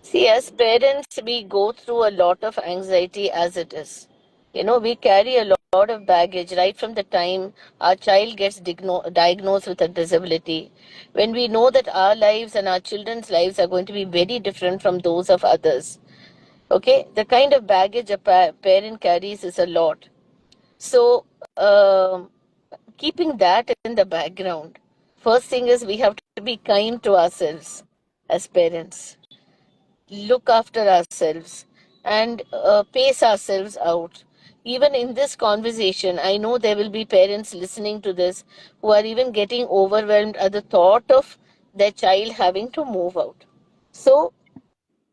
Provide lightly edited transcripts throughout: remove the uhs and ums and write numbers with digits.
See, as parents, we go through a lot of anxiety as it is. We carry a lot of baggage right from the time our child gets diagnosed with a disability. When we know that our lives and our children's lives are going to be very different from those of others. Okay, the kind of baggage a parent carries is a lot. So, keeping that in the background, first thing is we have to be kind to ourselves as parents, look after ourselves, and pace ourselves out. Even in this conversation, I know there will be parents listening to this who are even getting overwhelmed at the thought of their child having to move out. So,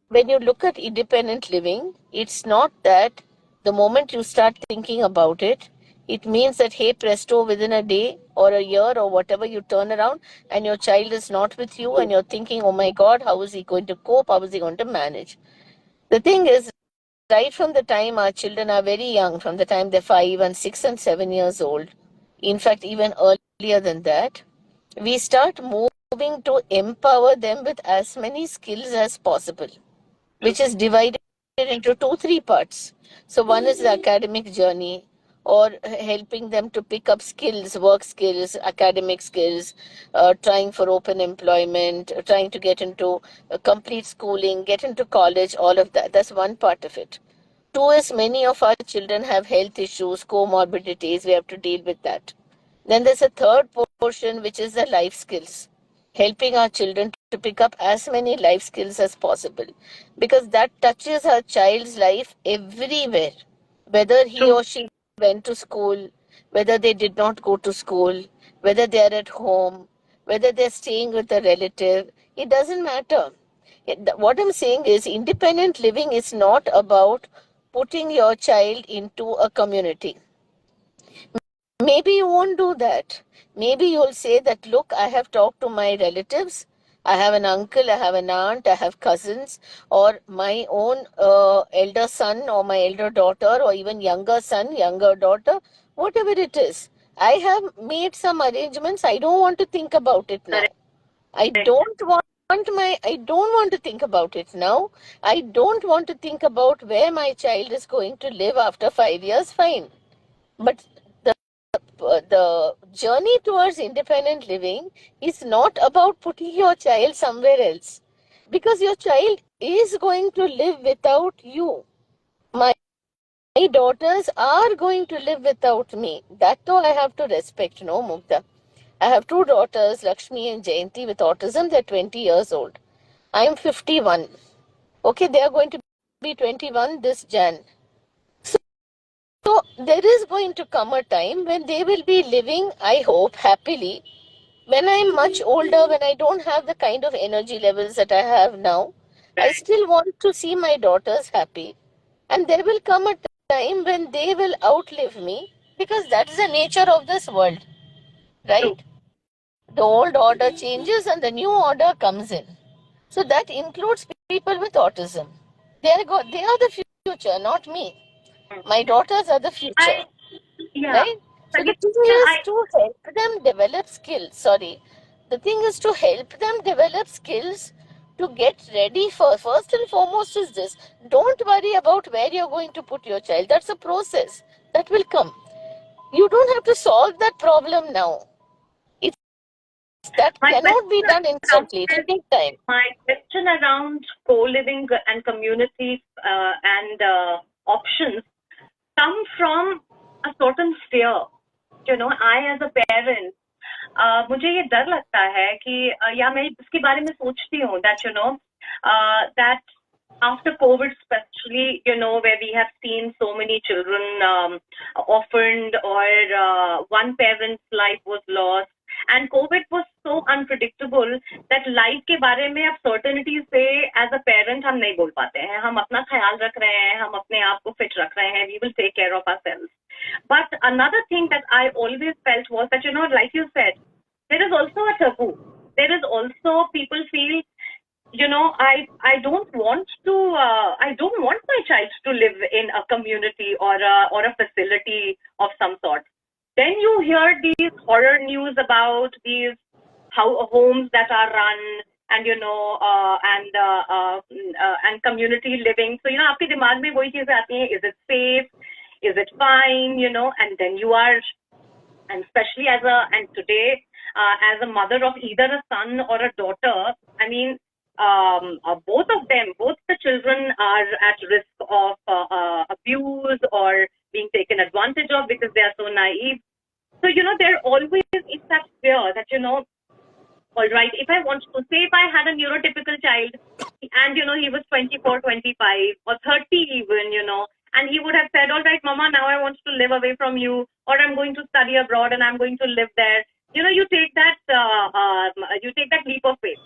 when you look at independent living, it's not that the moment you start thinking about it, it means that, hey, presto, within a day or a year or whatever, you turn around and your child is not with you and you're thinking, oh my God, how is he going to cope? How is he going to manage? The thing is, right from the time our children are very young, from the time they're 5 and 6 and 7 years old, in fact, even earlier than that, we start moving to empower them with as many skills as possible, which is divided into two, three parts. So one is the academic journey, or helping them to pick up skills, work skills, academic skills, trying for open employment, trying to get into complete schooling, get into college, all of that. That's one part of it. Two is many of our children have health issues, comorbidities. We have to deal with that. Then there's a third portion, which is the life skills, helping our children to pick up as many life skills as possible, because that touches our child's life everywhere, whether he True. or she went to school, whether they did not go to school, whether they are at home, whether they're staying with a relative. It doesn't matter. What I'm saying is, independent living is not about putting your child into a community. Maybe you won't do that. Maybe you'll say that, look, I have talked to my relatives. I have an uncle, I have an aunt, I have cousins, or my own elder son, or my elder daughter, or even younger son, younger daughter, whatever it is. I have made some arrangements. I don't want to think about it now. I Correct. don't want I don't want to think about it now. I don't want to think about where my child is going to live after 5 years. Fine. But the journey towards independent living is not about putting your child somewhere else, because your child is going to live without you. My daughters are going to live without me. That though I have to respect, no, Mukta. I have two daughters, Lakshmi and Jayanti, with autism. They're 20 years old. I am 51. Okay, they are going to be 21 this Jan. So there is going to come a time when they will be living, I hope, happily. When I'm much older, when I don't have the kind of energy levels that I have now, I Right. still want to see my daughters happy. And there will come a time when they will outlive me, because that's the nature of this world, True. right? The old order changes and the new order comes in. So that includes people with autism. They are the future, not me. Mm. My daughters are the future. I Yeah. Right? So the Sangeeta, thing is I to help them develop skills. Sorry. The thing is to help them develop skills to get ready for. First and foremost is this. Don't worry about where you're going to put your child. That's a process that will come. You don't have to solve that problem now. It's that my cannot be question done around instantly. It will take time. my question around co-living and community and options come from a certain fear. I as a parent, मुझे ये डर लगता है कि या मैं इसके बारे में सोचती हूँ that that after COVID, especially, where we have seen so many children orphaned, or one parent's life was lost, and COVID was so unpredictable that life के बारे में अब certainty से as a parent हम नहीं बोल पाते हैं. हम अपना ख्याल रख रहे हैं, हम अपने आप को fit रख रहे हैं. We will take care of ourselves. But another thing that I always felt was that, like you said, there is also a taboo. There is also people feel, I don't want my child to live in a community or a facility of some sort. Then you hear these horror news about these homes that are run and and community living. So आपके दिमाग में वही चीजें आती हैं, is it safe, is it fine, and then you are, and especially and today, as a mother of either a son or a daughter, I mean, both of them, both the children are at risk of abuse or being taken advantage of because they are so naive. So, there always is that fear that, all right, if I want to say, if I had a neurotypical child and, he was 24, 25 or 30 even, and he would have said, all right, mama, now I want to live away from you, or I'm going to study abroad and I'm going to live there. You take that leap of faith.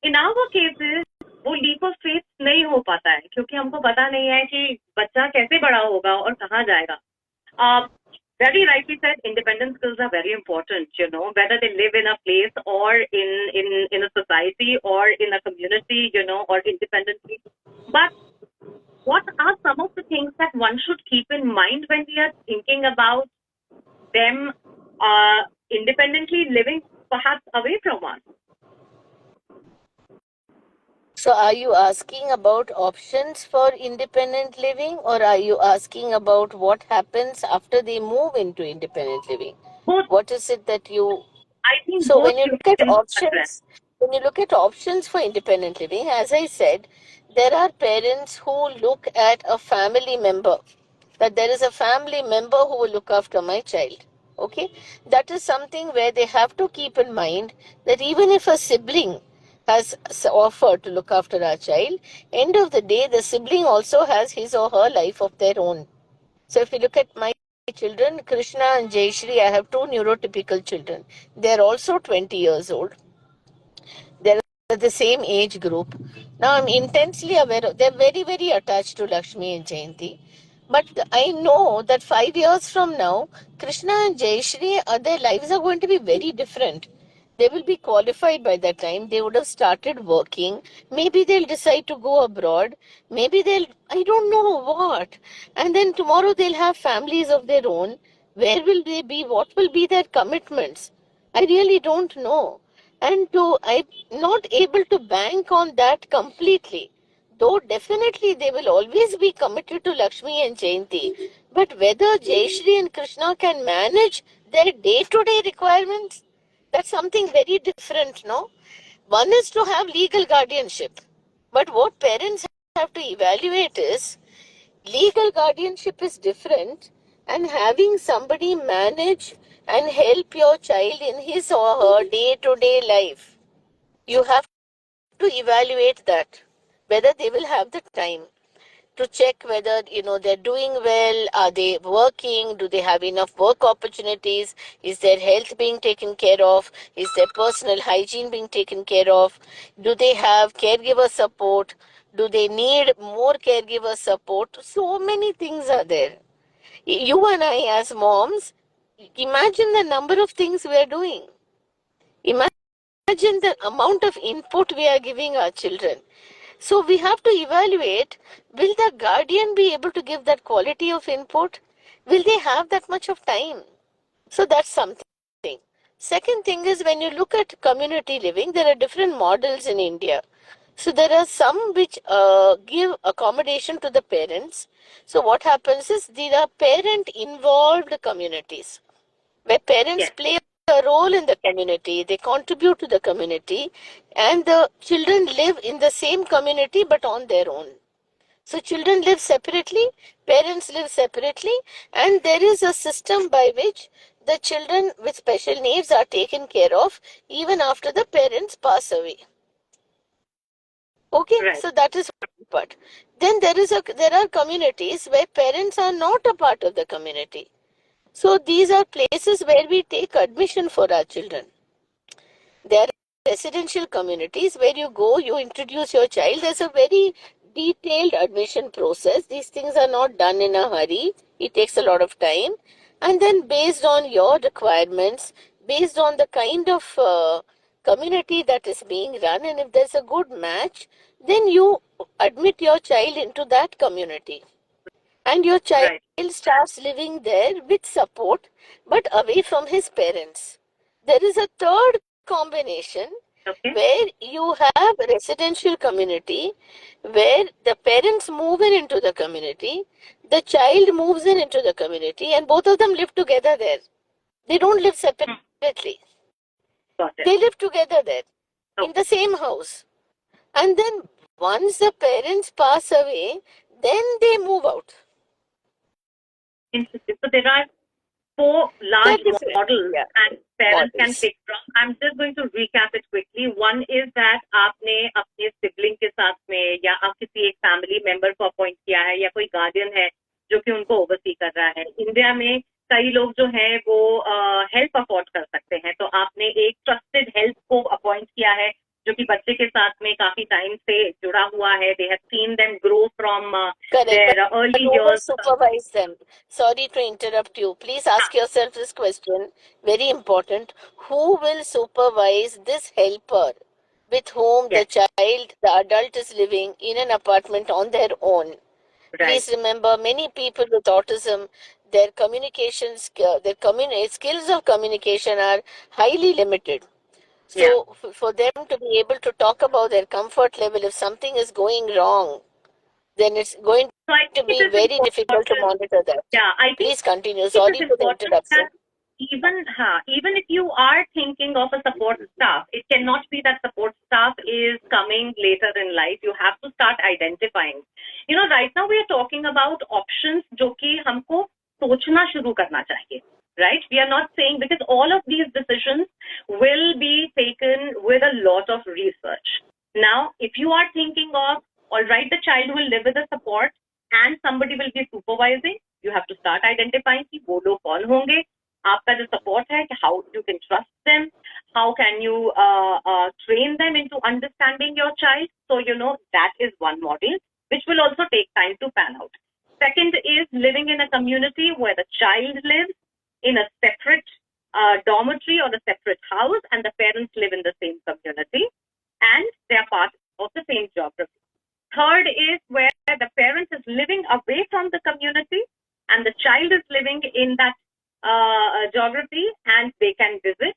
In our cases, वो leap of faith नहीं हो पाता है क्योंकि हमको पता नहीं है कि बच्चा कैसे बड़ा होगा और कहाँ जाएगा. Very rightly said, independent skills are very important, whether they live in a place or in a society or in a community, or independently. But what are some of the things that one should keep in mind when we are thinking about them independently living perhaps away from us? So are you asking about options for independent living, or are you asking about what happens after they move into independent living? Both. What is it that you... I think So both when you you look at can address. options for independent living, as I said, there are parents who look at a family member, that there is a family member who will look after my child. Okay, that is something where they have to keep in mind that even if a sibling has offered to look after our child, end of the day, the sibling also has his or her life of their own. So if you look at my children, Krishna and Jayashri, I have two neurotypical children. They're also 20 years old. They're the same age group. Now I'm intensely aware they're very, very attached to Lakshmi and Jayanti. But I know that 5 years from now, Krishna and Jayashri, their lives are going to be very different. They will be qualified by that time. They would have started working. Maybe they'll decide to go abroad. Maybe I don't know what. And then tomorrow they'll have families of their own. Where will they be? What will be their commitments? I really don't know. And I'm not able to bank on that completely. Though definitely they will always be committed to Lakshmi and Jayanti. But whether Jayashri and Krishna can manage their day-to-day requirements, that's something very different, no? One is to have legal guardianship. But what parents have to evaluate is legal guardianship is different, and having somebody manage and help your child in his or her day-to-day life. You have to evaluate that, whether they will have the time to check whether they're doing well, are they working, do they have enough work opportunities, is their health being taken care of, is their personal hygiene being taken care of, do they have caregiver support, do they need more caregiver support. So many things are there. You and I as moms, imagine the number of things we are doing. Imagine the amount of input we are giving our children. So we have to evaluate, will the guardian be able to give that quality of input? Will they have that much of time? So that's something. Second thing is, when you look at community living, there are different models in India. So there are some which give accommodation to the parents. So what happens is, there are parent involved communities where parents play a role in the community, they contribute to the community, and the children live in the same community but on their own. So children live separately, parents live separately, and there is a system by which the children with special needs are taken care of even after the parents pass away. Okay, right. So that is one part. Then there are communities where parents are not a part of the community. So these are places where we take admission for our children. There are residential communities where you go, you introduce your child. There's a very detailed admission process. These things are not done in a hurry. It takes a lot of time. And then based on your requirements, based on the kind of community that is being run, and if there's a good match, then you admit your child into that community. And your child starts living there with support, but away from his parents. There is a third combination Okay. where you have a residential community where the parents move in into the community, the child moves in into the community, and both of them live together there. They don't live Hmm. separately. Got it. They live together there in Okay. the same house. And then once the parents pass away, then they move out. Interesting. So there are four They're large different. models Yeah, and parents can models. pick from. I'm just going to recap it quickly. One is that आपने अपने sibling के साथ में या आप किसी एक family member को appoint किया है या कोई guardian है जो कि उनको oversee कर रहा है. इंडिया में कई लोग जो हैं वो help afford कर सकते हैं. तो आपने एक trusted help को appoint किया है जो कि बच्चे के साथ में काफी टाइम से जुड़ा हुआ है. They have seen them grow from Correct. their But early who will years. supervise them? Sorry to interrupt you. Please ask yourself this question. Very important. Who will supervise this helper with whom the Yes, child, the adult is living in an apartment on their own? right. Please remember, many people with autism, their communication skills of communication are highly limited. Yeah. So, for them to be able to talk about their comfort level, if something is going wrong, then it's going So I to think it be is very difficult to important. monitor that. Yeah, I think Please continue. it is Sorry for the important interruption. that even if you are thinking of a support staff, it cannot be that support staff is coming later in life. You have to start identifying. Right now we are talking about options जो कि हमको सोचना शुरू करना चाहिए. Right? We are not saying because all of these decisions will be taken with a lot of research. Now, if you are thinking of, all right, the child will live with a support and somebody will be supervising, you have to start identifying कि वो लोग कौन होंगे, आपका जो support है, how you can trust them, how can you train them into understanding your child. So, that is one model, which will also take time to pan out. Second is living in a community where the child lives in a separate dormitory or a separate house and the parents live in the same community and they are part of the same geography. Third is where the parent is living away from the community and the child is living in that geography and they can visit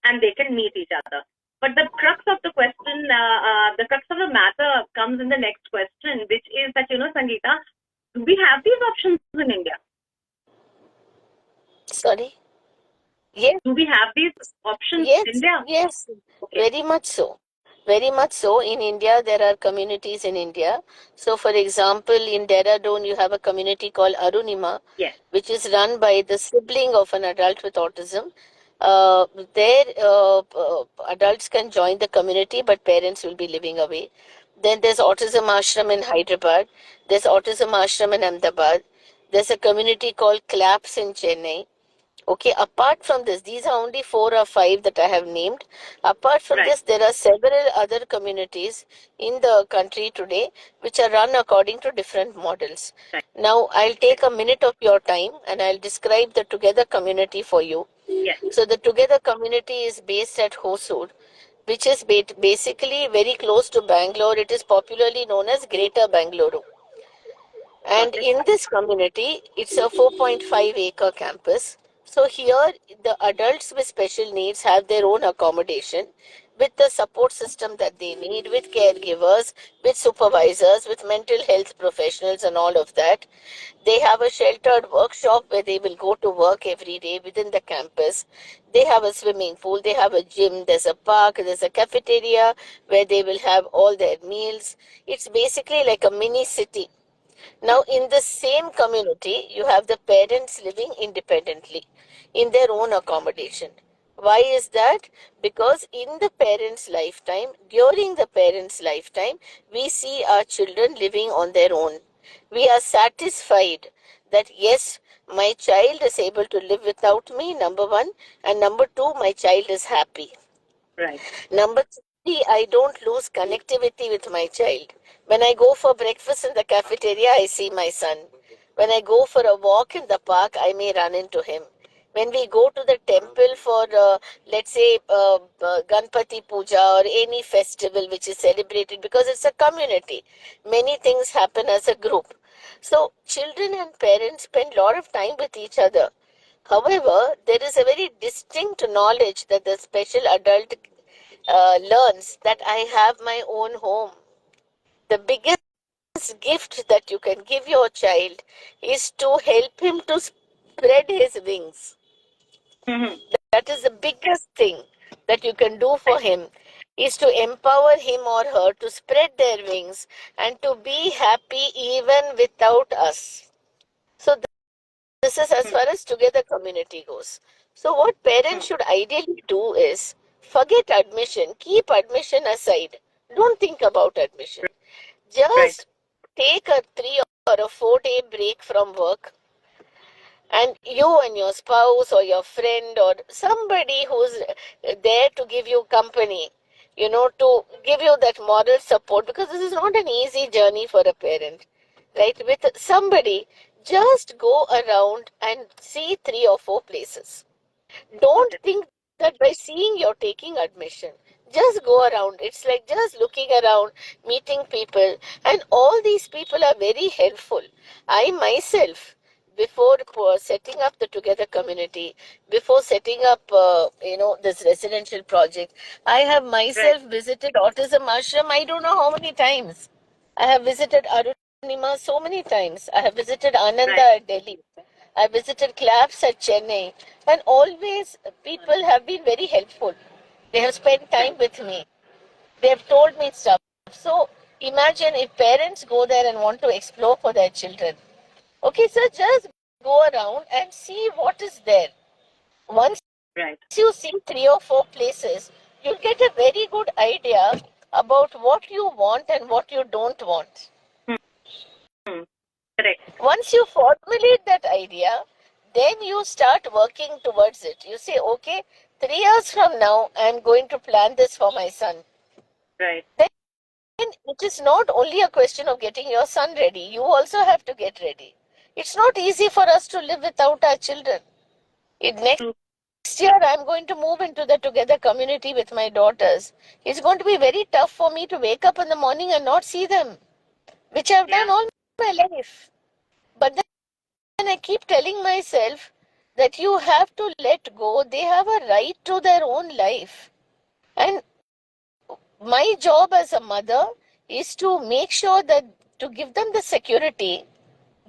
and they can meet each other. But the crux of the question, the crux of the matter comes in the next question, which is that, Sangeeta, do we have these options in India? Sorry? Yes, Do we have these options in yes, India? yes. Okay. Very much so. Very much so. In India, there are communities in India. So, for example, in Dehradun, you have a community called Arunima, Yes. which is run by the sibling of an adult with autism. There, adults can join the community, but parents will be living away. Then there's Autism Ashram in Hyderabad. There's Autism Ashram in Ahmedabad. There's a community called CLAPS in Chennai. Okay, apart from this, these are only four or five that I have named. Apart from Right. this, there are several other communities in the country today which are run according to different models. Right. Now, I'll take a minute of your time and I'll describe the Together community for you. Yes. So, the Together community is based at Hosur, which is basically very close to Bangalore. It is popularly known as Greater Bangalore. And Got it. in this community, it's a 4.5-acre campus. So here, the adults with special needs have their own accommodation with the support system that they need, with caregivers, with supervisors, with mental health professionals, and all of that. They have a sheltered workshop where they will go to work every day within the campus. They have a swimming pool, they have a gym, there's a park, there's a cafeteria where they will have all their meals. It's basically like a mini city. Now, in the same community, you have the parents living independently in their own accommodation. Why is that? Because in the parents' lifetime, during the parents' lifetime, we see our children living on their own. We are satisfied that yes, my child is able to live without me, number one, and number two, my child is happy. Right. Number three, I don't lose connectivity with my child. When I go for breakfast in the cafeteria, I see my son. When I go for a walk in the park, I may run into him. When we go to the temple for, let's say, Ganpati Puja or any festival which is celebrated, because it's a community, many things happen as a group. So, children and parents spend a lot of time with each other. However, there is a very distinct knowledge that the special adult learns that I have my own home, the biggest gift that you can give your child is to help him to spread his wings. Mm-hmm. That is the biggest thing that you can do for Right. him, is to empower him or her to spread their wings and to be happy even without us. So this is as far as together community goes. So what parents should ideally do is forget admission, keep admission aside. Don't think about admission. Right. Just take a 3 or a 4 day break from work, and you and your spouse or your friend or somebody who's there to give you company, to give you that moral support, because this is not an easy journey for a parent, right? With somebody, just go around and see 3 or 4 places. Got Don't it. think that by seeing you're taking admission. Just go around. It's like just looking around, meeting people, and all these people are very helpful. I myself, before setting up the Together community, before setting up, this residential project, I have Right. myself visited Autism Ashram. I don't know how many times. I have visited Arunima so many times. I have visited Ananda Right. at Delhi. I visited clubs at Chennai, and always people have been very helpful. They have spent Right. time with me. They have told me stuff. So imagine if parents go there and want to explore for their children. Okay, so just go around and see what is there. Once Right. you see 3 or 4 places, you'll get a very good idea about what you want and what you don't want. Hmm. Correct. Once you formulate that idea, then you start working towards it. You say, okay, 3 years from now, I'm going to plan this for my son. Right. Then it is not only a question of getting your son ready, you also have to get ready. It's not easy for us to live without our children. Next True. year, I'm going to move into the Together community with my daughters. It's going to be very tough for me to wake up in the morning and not see them, which I've done Yeah. all my life. But then I keep telling myself that you have to let go. They have a right to their own life. And my job as a mother is to make sure that to give them the security,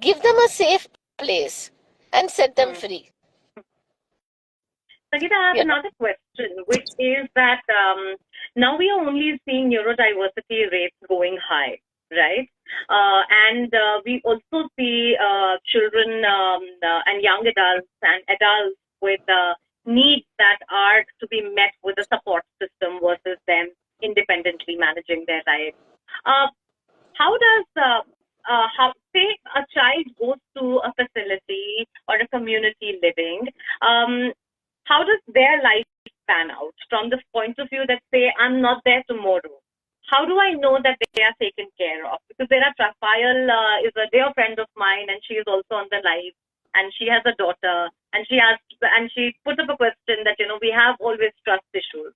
give them a safe place, and set them Hmm. free. Sangeeta, I have You know, another question, which is that now we are only seeing neurodiversity rates going high, right? And we also see children and young adults and adults with needs that are to be met with a support system versus them independently managing their lives. Uh, how does how say a child goes to a facility or a community living, um, how does their life pan out from the point of view that say I'm not there tomorrow? How do I know that they are taken care of? Because there are Rafael is a dear friend of mine, and she is also on the live, and she has a daughter, and she asked and she put up a question that we have always trust issues.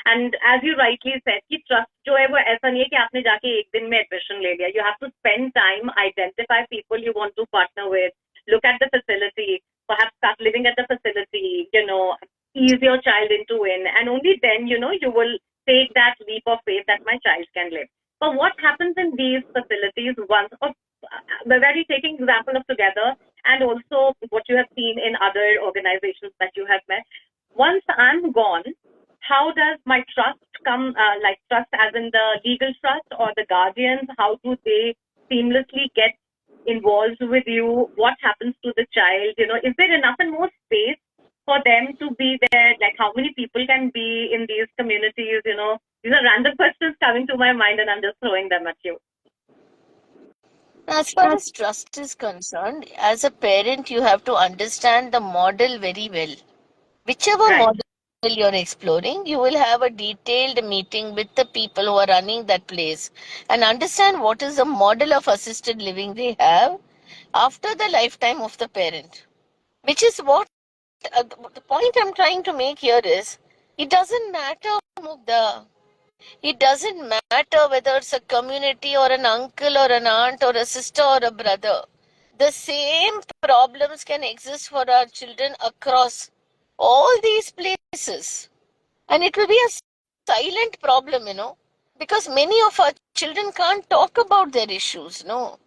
And as you rightly said, कि trust जो है वो ऐसा नहीं है कि आपने जाके एक दिन में admission ले लिया. You have to spend time, identify people you want to partner with, look at the facility, perhaps start living at the facility, ease your child into it, and only then, you will take that leap of faith that my child can live. But what happens in these facilities once, the very taking example of Together, and also what you have seen in other organizations that you have met, once I'm gone, how does my trust come, like trust as in the legal trust or the guardians, how do they seamlessly get involved with you? What happens to the child? Is there enough and more space for them to be there? Like how many people can be in these communities? These are random questions coming to my mind and I'm just throwing them at you. as far as trust is concerned, as a parent, you have to understand the model very well. Whichever Right. model you're exploring, you will have a detailed meeting with the people who are running that place and understand what is the model of assisted living they have after the lifetime of the parent. Which is what the point I'm trying to make here is it doesn't matter, Mugda. It doesn't matter whether it's a community or an uncle or an aunt or a sister or a brother. The same problems can exist for our children across all these places. And it will be a silent problem, because many of our children can't talk about their issues, no.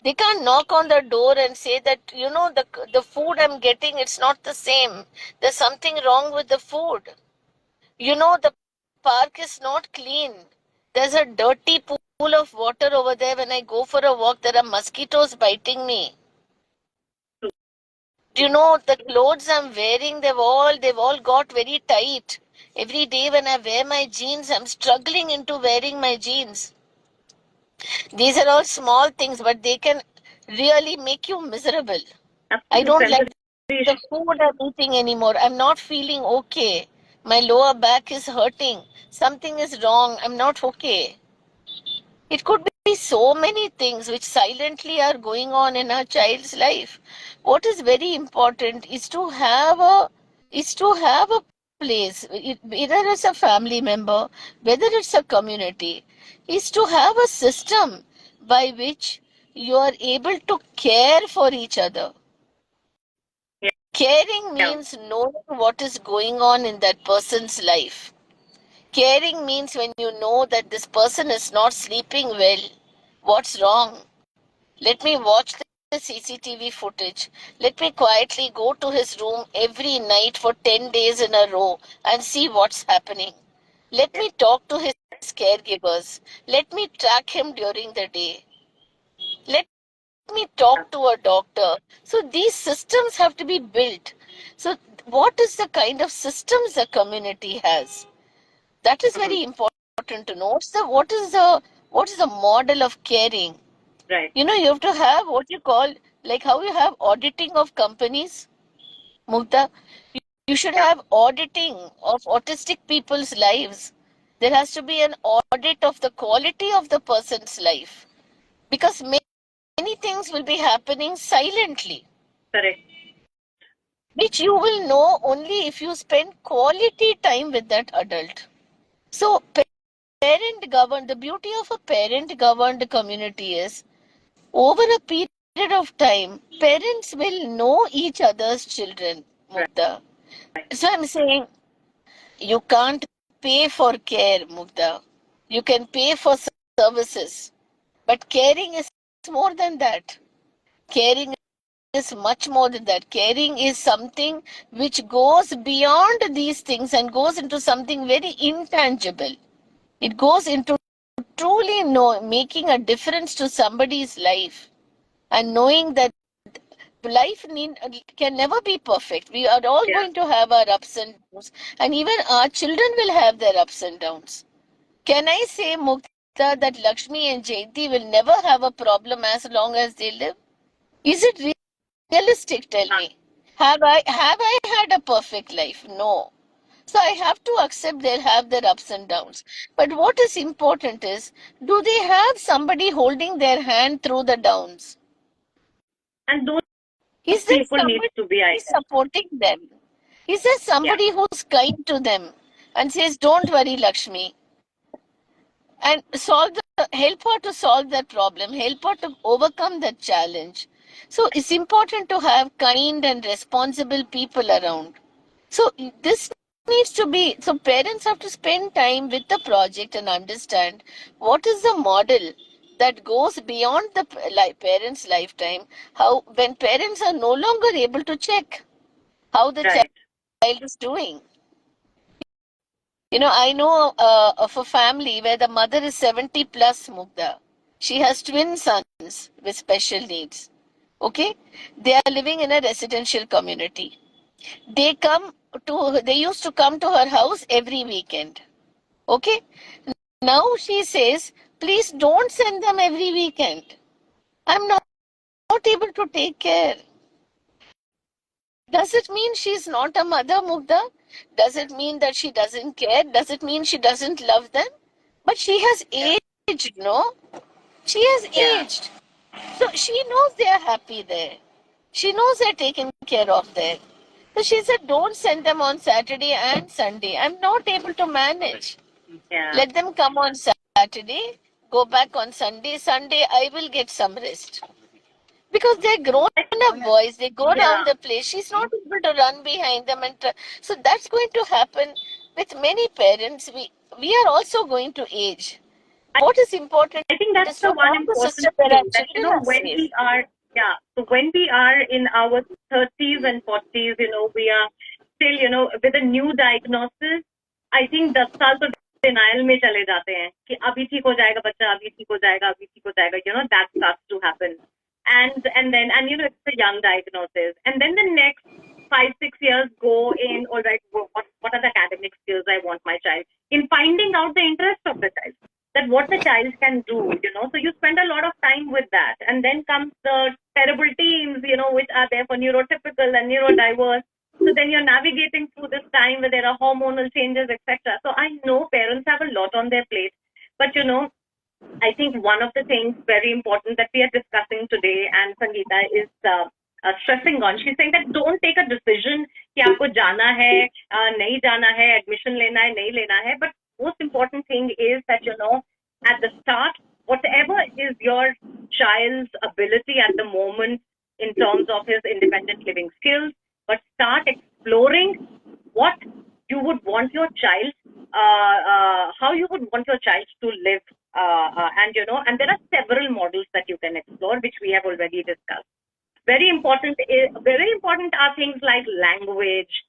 They can't knock on the door and say that, the food I'm getting, it's not the same. There's something wrong with the food. The park is not clean. There's a dirty pool of water over there. When I go for a walk, there are mosquitoes biting me. The clothes I'm wearing, they've all got very tight. Every day when I wear my jeans, I'm struggling into wearing my jeans. These are all small things, but they can really make you miserable. I Absolutely. don't And like the food I'm eating anymore. I'm not feeling okay. My lower back is hurting. Something is wrong. I'm not okay. It could be so many things which silently are going on in our child's life. What is very important is to have a place, whether it's a family member, whether it's a community, is to have a system by which you are able to care for each other. Caring yeah, means knowing what is going on in that person's life. Caring means when you know that this person is not sleeping well, what's wrong? Let me watch the CCTV footage. Let me quietly go to his room every night for 10 days in a row and see what's happening. Let yeah, me talk to his caregivers. Let me track him during the day. Let me yeah. talk to a doctor. So these systems have to be built. So what is the kind of systems the community has? That is Mhm. very important to know. What is the model of caring? Right, You have to have what you call, like how you have auditing of companies, Mukta. You should yeah, have auditing of autistic people's lives. There has to be an audit of the quality of the person's life because many things will be happening silently, correct. which you will know only if you spend quality time with that adult. So, parent governed, the beauty of a parent governed community is over a period of time, parents will know each other's children, Right, Mukta. So, I'm saying you can't pay for care, Mukta. You can pay for services, but caring is more than that. Caring is much more than that. Caring is something which goes beyond these things and goes into something very intangible. It goes into truly making a difference to somebody's life and knowing that life can never be perfect. We are all yeah. going to have our ups and downs, and even our children will have their ups and downs. Can I say, Mukta, that Lakshmi and Jayanti will never have a problem as long as they live? Is it realistic? Tell Uh, me. Have I had a perfect life? No. So I have to accept they'll have their ups and downs. But what is important is, do they have somebody holding their hand through the downs? and those Is there people needs somebody to be, I guess. supporting them? Is there Yeah, somebody who's kind to them and says, "Don't worry, Lakshmi," and help her to solve that problem, help her to overcome that challenge? So it's important to have kind and responsible people around. So this needs to be, so parents have to spend time with the project and understand what is the model that goes beyond the parents' lifetime. How, when parents are no longer able to check how the right. child is doing. I know of a family where the mother is 70 plus, Mugda. She has twin sons with special needs. Okay? They are living in a residential community. They used to come to her house every weekend. Okay? Now she says, please don't send them every weekend. I'm not able to take care. Does it mean she's not a mother, Mugda? Does it mean that she doesn't care? Does it mean she doesn't love them? But she has Yeah, aged, no? She has yeah. aged. So she knows they are happy there. She knows they're taken care of there. So she said, don't send them on Saturday and Sunday. I'm not able to manage. Yeah. Let them come on Saturday, go back on Sunday. Sunday, I will get some rest. Because they're grown Like, up boys, they go around yeah, the place. She's not able to run behind them. So that's going to happen with many parents. we are also going to age. What is important I think that's is the to one have a important system where our thing that, children are when safe. we are, yeah, so when we are in our 30s and 40s, we are still, with a new diagnosis, I think 10 साल तो denial में चले जाते हैं कि अभी ठीक हो जाएगा बच्चा, अभी ठीक हो जाएगा, अभी ठीक हो जाएगा, that starts to happen. And it's a young diagnosis. And then the next 5, 6 years go in, all right, what are the academic skills I want my child, in finding out the interest of the child, that what the child can do. So you spend a lot of time with that. And then comes the terrible teams, which are there for neurotypical and neurodiverse. So then you're navigating through this time where there are hormonal changes, etc. So I know parents have a lot on their plate. But I think one of the things very important that we are discussing today, and Sangeeta is stressing on, she's saying that don't take a decision कि आपको जाना है, नहीं जाना है, admission लेना है, नहीं लेना है. But most important thing is that, at the start, whatever is your child's ability at the moment in terms of his independent living skills, but start exploring what you would want your child, how you would want your child to live, and there are several models that you can explore, which we have already discussed. Very important are things like language,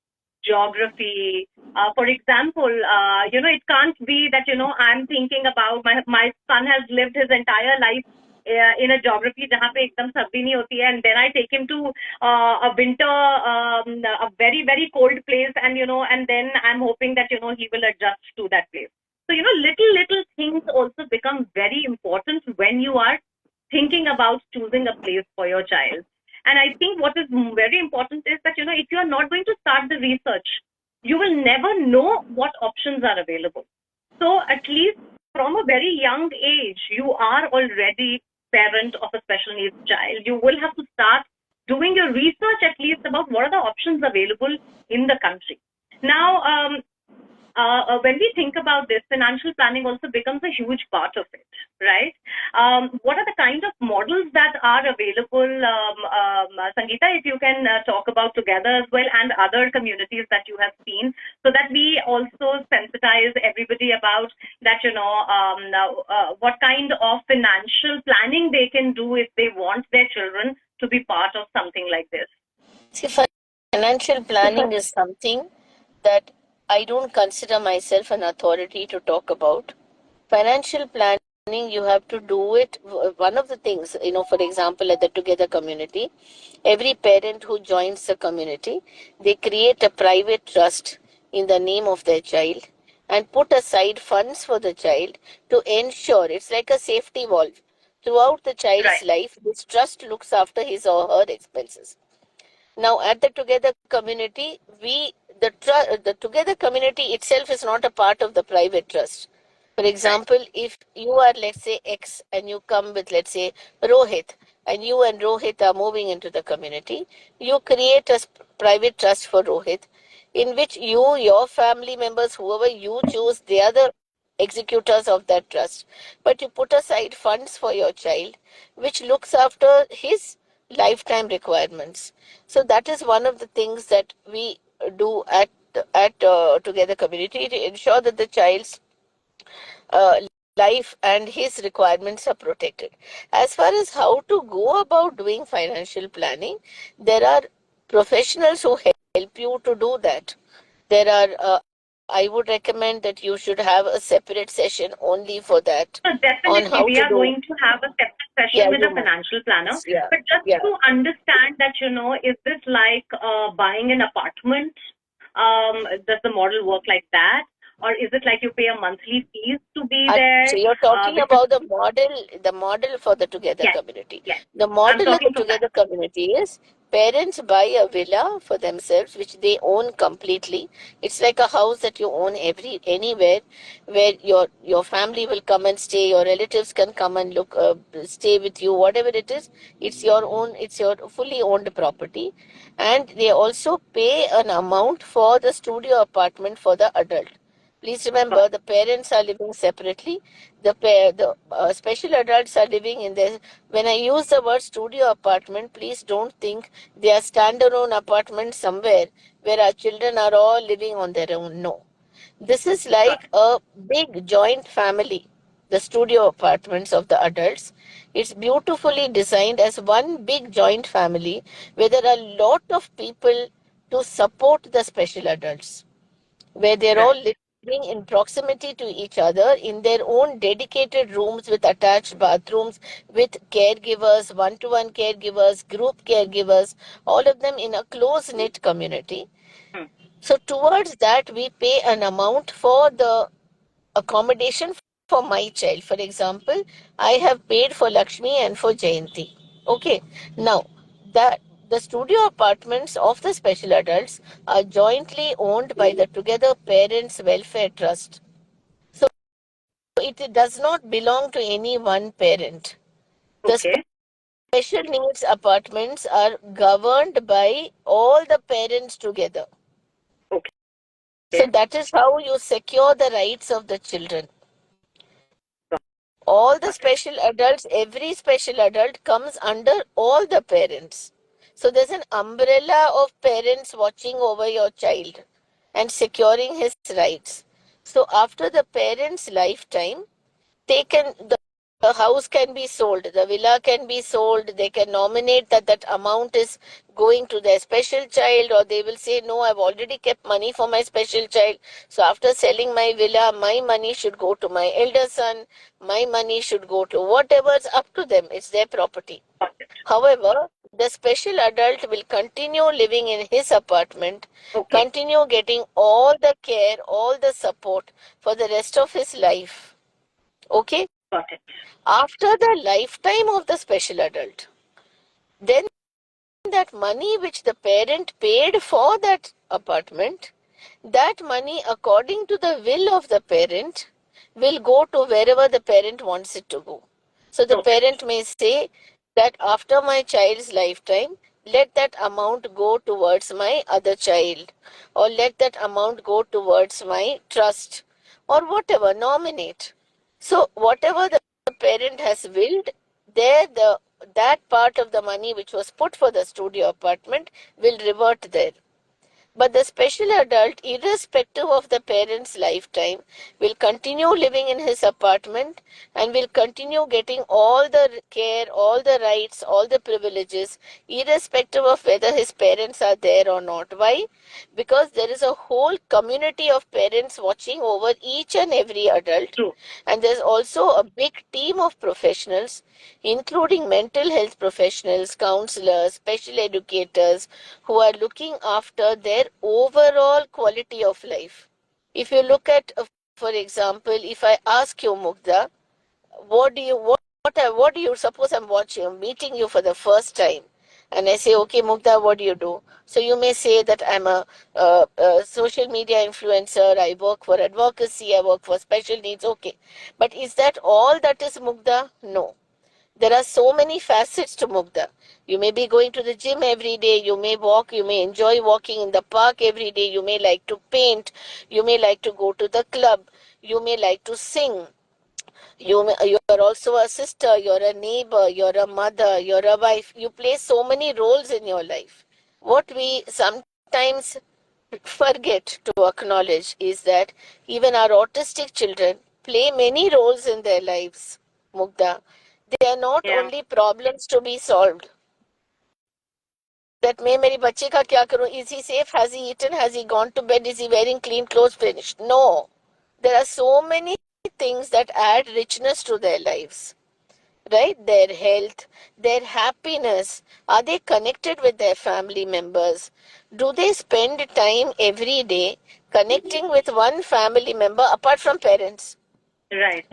geography. For example, it can't be that I'm thinking about my son has lived his entire life in a geography जहाँ पे एकदम सर्दी नहीं होती है, and then I take him to a winter, a very very cold place, and then I'm hoping that he will adjust to that place. So little things also become very important when you are thinking about choosing a place for your child. And I think what is very important is that if you are not going to start the research, you will never know what options are available. So at least from a very young age, you are already parent of a special needs child. You will have to start doing your research at least about what are the options available in the country. Now, when we think about this, financial planning also becomes a huge part of it, right? What are the kind of models that are available, Sangeeta, if you can talk about together as well, and other communities that you have seen, so that we also sensitize everybody about that, what kind of financial planning they can do if they want their children to be part of something like this. See, financial planning is something that I don't consider myself an authority to talk about. Financial planning, you have to do it. One of the things, for example, at the Together community, every parent who joins the community, they create a private trust in the name of their child and put aside funds for the child to ensure it's like a safety valve. Throughout the child's life, this trust looks after his or her expenses. Now, at the Together community, the Together community itself is not a part of the private trust. For example, if you are, let's say, X and you come with, let's say, Rohit, and you and Rohit are moving into the community, you create a private trust for Rohit, in which you, your family members, whoever you choose, they are the executors of that trust. But you put aside funds for your child, which looks after his lifetime requirements. So that is one of the things that we do at Together community to ensure that the child's uh, life and his requirements are protected. As far as how to go about doing financial planning, there are professionals who help you to do that. There are, I would recommend that you should have a separate session only for that So on definitely, how we to are do. going to have a separate session Yeah, with you a must. financial planner. Yeah, But just yeah. to understand that, is this like buying an apartment? Does the model work like that? Or is it like you pay a monthly fees to be So there? you're talking Which is, about the model for the Together yes, community. yes. The I'm model of the talking from that. Together community is parents buy a villa for themselves, which they own completely. It's like a house that you own anywhere where your family will come and stay, your relatives can come and stay with you, whatever it is. It's your own, it's your fully owned property, and they also pay an amount for the studio apartment for the adult. Please remember, the parents are living separately. The special adults are living in their. When I use the word studio apartment, please don't think they are standalone apartments somewhere where our children are all living on their own. No, This is like a big joint family, the studio apartments of the adults. It's beautifully designed as one big joint family where there are a lot of people to support the special adults, where they're all Right. living in proximity to each other in their own dedicated rooms with attached bathrooms, with caregivers, one to one caregivers, group caregivers, all of them in a close knit community. Hmm. So, towards that, we pay an amount for the accommodation for my child. For example, I have paid for Lakshmi and for Jayanti. Okay, now that the studio apartments of the special adults are jointly owned by the Together Parents Welfare Trust. So it does not belong to any one parent. The Okay. special needs apartments are governed by all the parents together. So Okay. that is how you secure the rights of the children. Got All it. the special adults, every special adult comes under all the parents. So there's an umbrella of parents watching over your child and securing his rights. So after the parent's lifetime, they can the house can be sold, the villa can be sold, they can nominate that that amount is going to their special child, or they will say no, I've already kept money for my special child, so after selling my villa, my money should go to my elder son, my money should go to whatever's up to them, it's their property. Got it. However, the special adult will continue living in his apartment, Okay. continue getting all the care, all the support for the rest of his life. Okay, Got it. after the lifetime of the special adult, then that money which the parent paid for that apartment, that money, according to the will of the parent, will go to wherever the parent wants it to go. So the Noted. parent may say that after my child's lifetime, let that amount go towards my other child, or let that amount go towards my trust, or whatever, nominate. So whatever the parent has willed, there the that part of the money which was put for the studio apartment will revert there. But the special adult, irrespective of the parent's lifetime, will continue living in his apartment and will continue getting all the care, all the rights, all the privileges, irrespective of whether his parents are there or not. Why? Because there is a whole community of parents watching over each and every adult, True. and there's also a big team of professionals, including mental health professionals, counselors, special educators, who are looking after their overall quality of life. If you look at, for example, if I ask you, Mugdha, what do you suppose I'm watching, I'm meeting you for the first time, and I say, okay, Mugdha, what do you do? So you may say that I'm a social media influencer, I work for advocacy, I work for special needs. Okay, but is that all that is, Mugdha? No. There are so many facets to Mugdha. You may be going to the gym every day, you may walk, you may enjoy walking in the park every day, you may like to paint, you may like to go to the club, you may like to sing, you are also a sister, you're a neighbor, you're a mother, you're a wife. You play so many roles in your life. What we sometimes forget to acknowledge is that even our autistic children play many roles in their lives, Mugdha. They are not Yeah. only problems to be solved. That मैं मेरे बच्चे का क्या करूं? Is he safe? Has he eaten? Has he gone to bed? Is he wearing clean clothes? Finished. No. There are so many things that add richness to their lives, right? Their health, their happiness. Are they connected with their family members? Do they spend time every day connecting with one family member apart from parents? Right.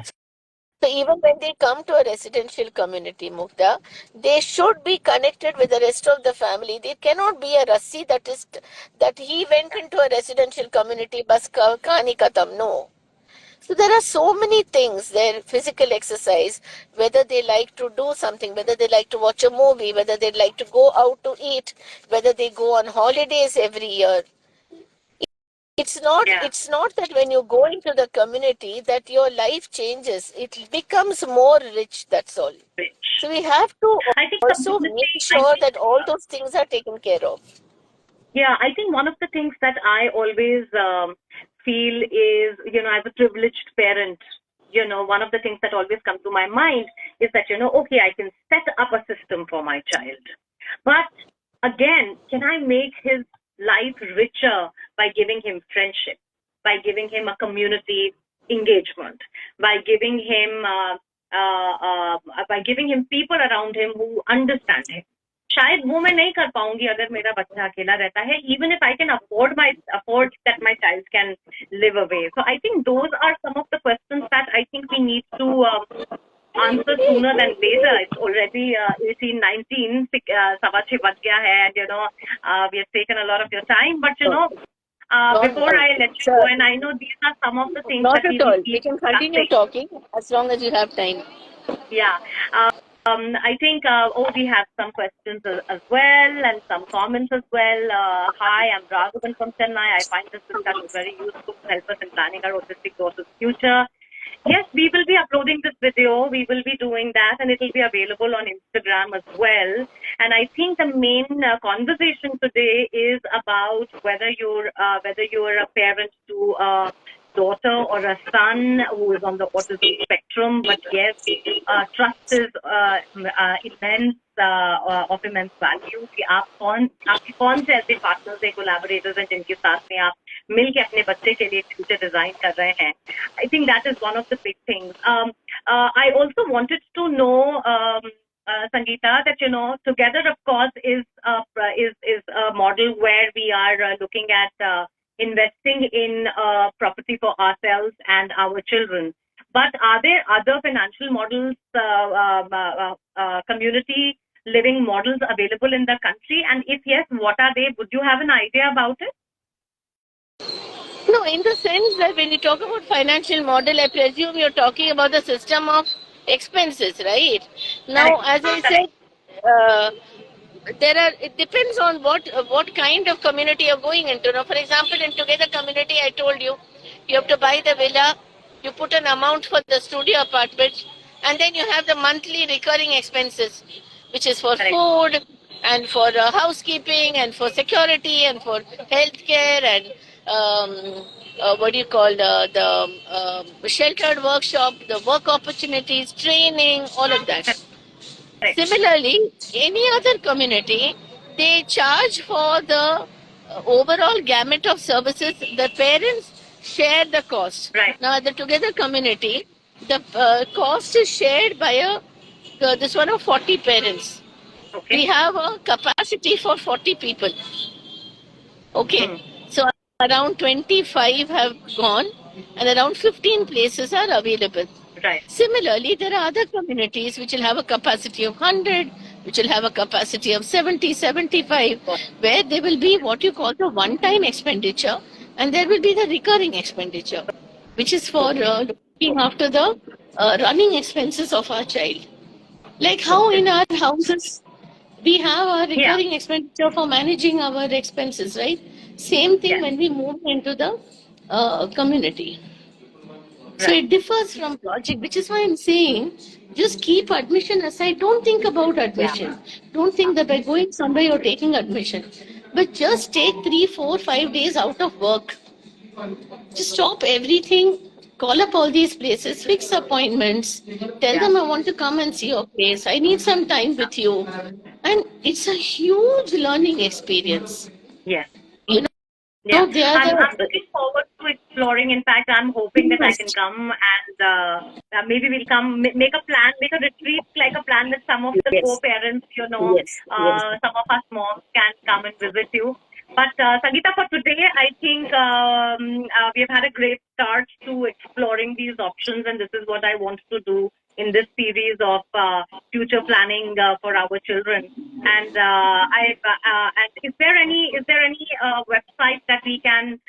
So even when they come to a residential community, Mukta, they should be connected with the rest of the family. They cannot be a rassi that he went into a residential community, bas kahani khatam. No. So there are so many things. Their physical exercise, whether they like to do something, whether they like to watch a movie, whether they like to go out to eat, whether they go on holidays every year. Yeah. It's not that when you go into the community that your life changes. It becomes more rich, that's all. Rich. So we have to I think also make community, I sure think, that all those things are taken care of. yeah, I think one of the things that I always feel is, as a privileged parent, one of the things that always comes to my mind is that, okay, I can set up a system for my child. But again, can I make his life richer by giving him friendship, by giving him a community engagement, by giving him people around him who understand him? शायद वो मैं नहीं कर पाऊंगी अगर मेरा बच्चा अकेला रहता है, even if I can afford that my child can live away. So I think those are some of the questions that I think we need to answer sooner than later. It's already 18, 19, सवा छह बज गया है, and we have taken a lot of your time, but before I let you go, and I know these are some of the things Not that at all. we We can continue talking as long as you have time. Yeah. I think, we have some questions as well and some comments as well. Hi, I'm Raghavan from Chennai. I find this discussion very useful to help us in planning our autistic daughter's future. Yes, we will be uploading this video. We will be doing that, and it will be available on Instagram as well. And I think the main conversation today is about whether you're a parent to a daughter or a son who is on the autism spectrum. But yes, trust is immense, of immense value. कि आपके कौन से ऐसे partners हैं, collaborators हैं जिनके साथ में आप मिलके अपने बच्चे के लिए फ्यूचर डिजाइन कर रहे हैं. I think that is one of the big things. I also wanted to know, Sangeeta, that together, of course, is a model where we are looking at investing in property for ourselves and our children. But are there other financial models, community living models available in the country? And if yes, what are they? Would you have an idea about it? No, in the sense that when you talk about financial model, I presume you're talking about the system of expenses, right? Now, as I said, it depends on what kind of community you're going into. Now, for example, in Together Community, I told you, you have to buy the villa, you put an amount for the studio apartment, and then you have the monthly recurring expenses, which is for food and for housekeeping and for security and for healthcare and what do you call the sheltered workshop, the work opportunities, training, all of that. Similarly, any other community, they charge for the overall gamut of services. The parents share the cost. Right. Now, at the Together Community, the cost is shared by this one of 40 parents. Okay. We have a capacity for 40 people. Okay. So around 25 have gone and around 15 places are available. Right. Similarly, there are other communities which will have a capacity of 100, which will have a capacity of 70, 75, where there will be what you call the one-time expenditure, and there will be the recurring expenditure, which is for looking after the running expenses of our child. Like how in our houses, we have our recurring expenditure for managing our expenses, right? Same thing when we move into the community. So it differs from project, which is why I'm saying just keep admission aside. Don't think about admission. Don't think that by going somewhere you're taking admission. But just take 3, 4, 5 days out of work. Just stop everything. Call up all these places, fix appointments, tell them I want to come and see your place. I need some time with you. And it's a huge learning experience. Yes. You know, yeah. I'm looking forward to exploring. In fact, I'm hoping that I can come and maybe we'll come, make a plan, make a retreat like a plan with some of the co-parents, some of us moms can come and visit you. But Sangeeta, for today, I think we've had a great start to exploring these options, and this is what I want to do in this series of future planning for our children. And and is there any website that we can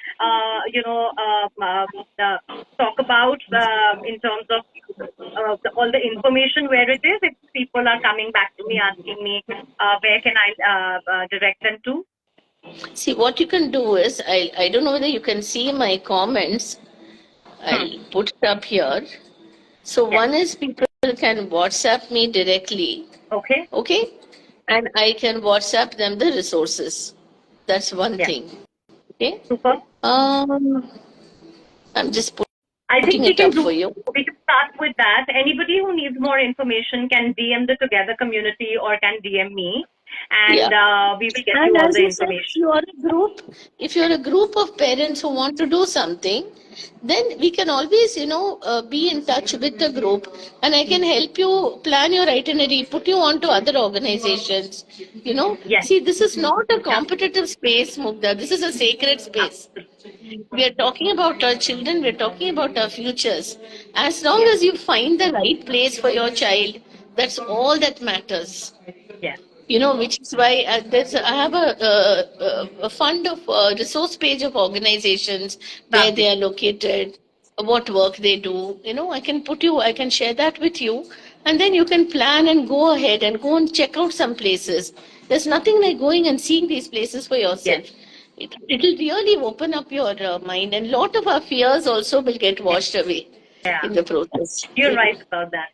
talk about in terms of all the information where it is? If people are coming back to me asking me where can I direct them to? See, what you can do is, I don't know whether you can see my comments. I'll put it up here. So one is people can WhatsApp me directly. Okay. Okay. And I can WhatsApp them the resources. That's one thing. Okay. Super. I'm just I think putting we it can up do. for you. We can start with that. Anybody who needs more information can DM the Together community or can DM me, Yeah. and we will get you And all as the you said, information. if you're a group of parents who want to do something, then we can always, be in touch with the group, and I can help you plan your itinerary, put you on to other organizations. Yes, See, this is not a competitive space, Mugda. This is a sacred space. absolutely. We are talking about our children, we're talking about our futures. As long Yes, as you find the right place for your child, that's all that matters. yes, Which is why I have a fund of resource page of organizations where lovely. they are located, what work they do. I can share that with you, and then you can plan and go ahead and go and check out some places. There's nothing like going and seeing these places for Yes, yourself. It'll really open up your mind, and lot of our fears also will get yes, washed away yeah. in the process. You're right about that.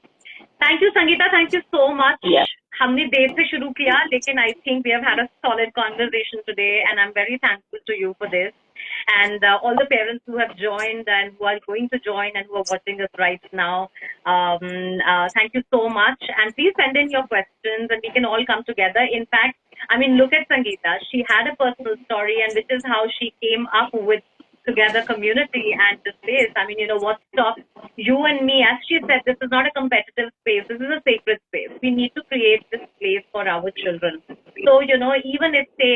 Thank you Sangeeta thank you so much Yeah. हमने देर से शुरू किया लेकिन I think we have had a solid conversation today and I am very thankful to you for this and all the parents who have joined and who are going to join and who are watching us right now. Thank you so much, and please send in your questions and we can all come together. In fact, I mean, look at Sangeeta. She had a personal story, and which is how she came up with Together community and this space. I mean, what stops you and me? As she said, this is not a competitive space. This is a sacred space. We need to create this place for our children. So, even if say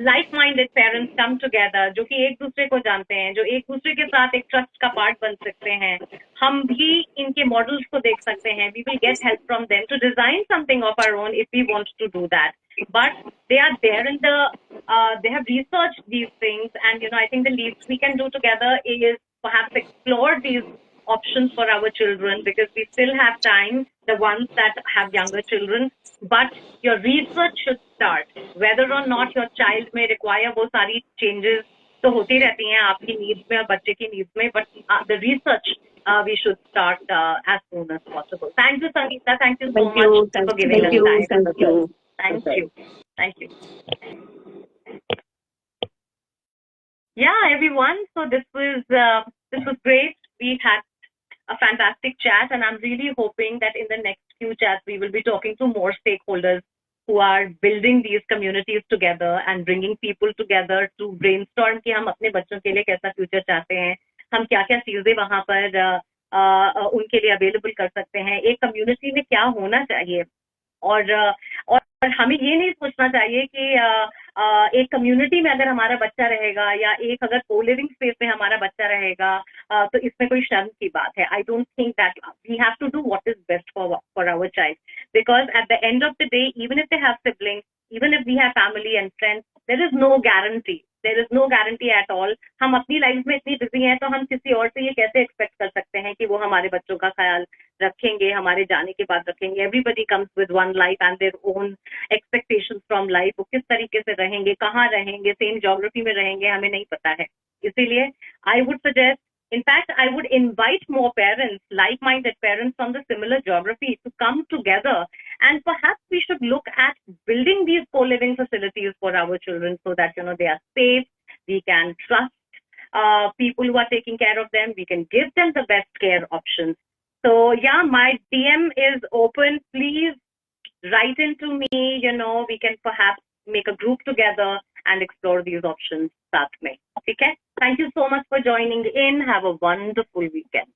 like-minded parents come together, जो कि एक दूसरे को जानते हैं, जो एक दूसरे के साथ एक ट्रस्ट का पार्ट बन सकते हैं, हम भी इनके मॉडल्स को देख सकते हैं. We will get help from them to design something of our own if we want to do that. But they are there in they have researched these things, and I think the least we can do together is perhaps explore these options for our children, because we still have time, the ones that have younger children. But your research should start, whether or not your child may require वो सारी changes तो होती रहती हैं आपकी needs में और बच्चे की needs में, but the research we should start as soon as possible. Thank you, Sangeeta. Thank you so much for giving us time. Thank you. Thank you. Yeah, everyone. So this was great. We had a fantastic chat, and I'm really hoping that in the next few chats we will be talking to more stakeholders who are building these communities together and bringing people together to brainstorm कि हम अपने बच्चों के लिए कैसा future चाहते हैं, हम क्या क्या चीजें वहां पर उनके लिए अवेलेबल कर सकते हैं, एक कम्युनिटी में क्या होना चाहिए. और हमें ये नहीं सोचना चाहिए कि एक कम्युनिटी में अगर हमारा बच्चा रहेगा या एक अगर को लिविंग स्पेस में हमारा बच्चा रहेगा तो इसमें कोई शर्म की बात है. I don't think that we have to do what is best for our child, because at the end of the day, even if they have siblings, even if we have family and friends, there is no guarantee. There is no guarantee at all. हम अपनी life में इतनी busy हैं तो हम किसी और से ये कैसे एक्सपेक्ट कर सकते हैं कि वो हमारे बच्चों का ख्याल रखेंगे, हमारे जाने के बाद रखेंगे. Everybody comes with one life and their own expectations from life. वो किस तरीके से रहेंगे, कहाँ रहेंगे, सेम ज्योग्राफी में रहेंगे, हमें नहीं पता है. इसीलिए I would suggest, in fact, I would invite more parents, like-minded parents from the similar geography, to come together, and perhaps we should look at building these co-living facilities for our children so that they are safe. We can trust people who are taking care of them. We can give them the best care options. So yeah, my DM is open. Please write into me. We can perhaps make a group together and explore these options साथ में. Okay? Thank you so much for joining in. Have a wonderful weekend.